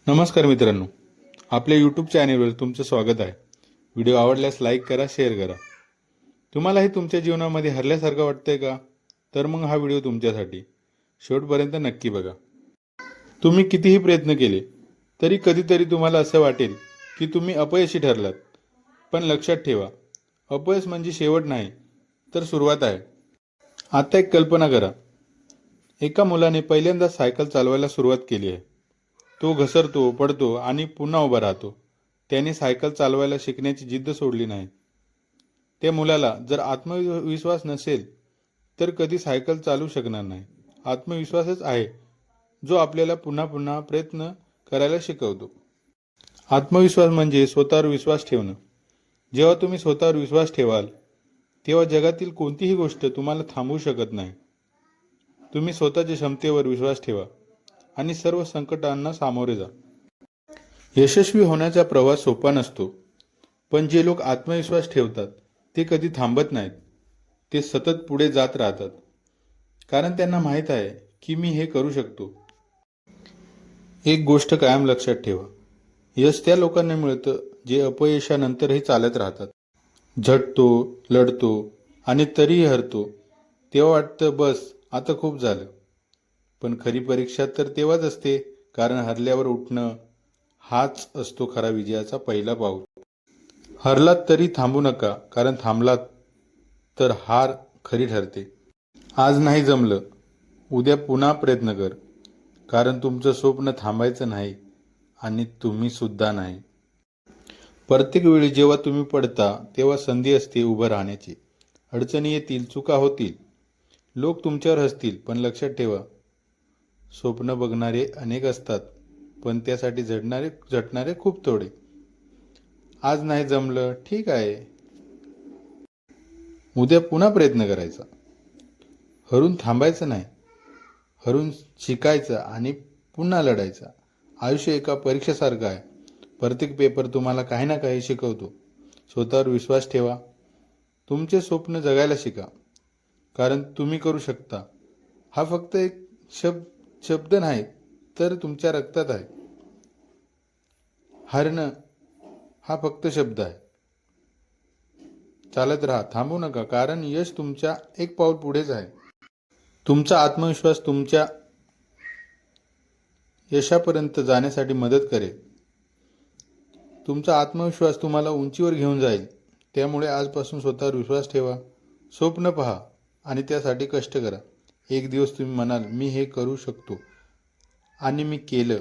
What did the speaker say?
नमस्कार मित्रांनो, आपल्या यूट्यूब चॅनेलवर तुमचं स्वागत आहे. व्हिडिओ आवडल्यास लाईक करा, शेअर करा. तुम्हालाही तुमच्या जीवनामध्ये हरल्यासारखं वाटतंय का? तर मग हा व्हिडिओ तुमच्यासाठी. शेवटपर्यंत नक्की बघा. तुम्ही कितीही प्रयत्न केले तरी कधीतरी तुम्हाला असं वाटेल की तुम्ही अपयशी ठरलात. पण लक्षात ठेवा, अपयश म्हणजे शेवट नाही, तर सुरुवात आहे. आता एक कल्पना करा. एका मुलाने पहिल्यांदा सायकल चालवायला सुरुवात केली आहे. तो घसरतो, पडतो आणि पुन्हा उभा राहतो. त्याने सायकल चालवायला शिकण्याची जिद्द सोडली नाही. त्या मुलाला जर आत्मविश्वास नसेल तर कधी सायकल चालू शकणार नाही. आत्मविश्वासच आहे जो आपल्याला पुन्हा पुन्हा प्रयत्न करायला शिकवतो. आत्मविश्वास म्हणजे स्वतःवर विश्वास ठेवणं. जेव्हा तुम्ही स्वतःवर विश्वास ठेवाल तेव्हा जगातील कोणतीही गोष्ट तुम्हाला थांबवू शकत नाही. तुम्ही स्वतःच्या क्षमतेवर विश्वास ठेवा आणि सर्व संकटांना सामोरे जा. यशस्वी होण्याचा प्रवास सोपा नसतो, पण जे लोक आत्मविश्वास ठेवतात ते कधी थांबत नाहीत. ते सतत पुढे जात राहतात, कारण त्यांना माहीत आहे की मी हे करू शकतो. एक गोष्ट कायम लक्षात ठेवा, यश त्या लोकांना मिळतं जे अपयशानंतरही चालत राहतात. झटतो, लढतो आणि तरीही हरतो तेव्हा वाटतं बस आता खूप झालं. पण खरी परीक्षा तर तेव्हाच असते, कारण हरल्यावर उठणं हाच असतो खरा विजयाचा पहिला पाऊल. हरलात तरी थांबू नका, कारण थांबलात तर हार खरी ठरते. आज नाही जमलं, उद्या पुन्हा प्रयत्न कर, कारण तुमचं स्वप्न थांबायचं नाही आणि तुम्ही सुद्धा नाही. प्रत्येक वेळी जेव्हा तुम्ही पडता तेव्हा संधी असते उभं राहण्याची. अडचणी येतील, चुका होतील, लोक तुमच्यावर हसतील, पण लक्षात ठेवा, स्वप्न बघणारे अनेक असतात, पण त्यासाठी झटणारे खूप थोडे. आज नाही जमलं, ठीक आहे, उद्या पुन्हा प्रयत्न करायचा. हरून थांबायचं नाही, हरून शिकायचं आणि पुन्हा लढायचं. आयुष्य एका परीक्षेसारखं आहे. प्रत्येक पेपर तुम्हाला काही ना काही शिकवतो. स्वतःवर विश्वास ठेवा, तुमचे स्वप्न जगायला शिका, कारण तुम्ही करू शकता. हा फक्त एक शब्द नाही, तर तुमच्या रक्तात आहे. हरणं हा फक्त शब्द आहे. चालत राहा, थांबू नका, कारण यश तुमच्या एक पाऊल पुढेच आहे. तुमचा आत्मविश्वास तुमच्या यशापर्यंत जाण्यासाठी मदत करेल. तुमचा आत्मविश्वास तुम्हाला उंचीवर घेऊन जाईल. त्यामुळे आजपासून स्वतःवर विश्वास ठेवा, स्वप्न पहा आणि त्यासाठी कष्ट करा. एक दिवस तुम्ही म्हणाल, मी हे करू शकतो, आणि मी केलं.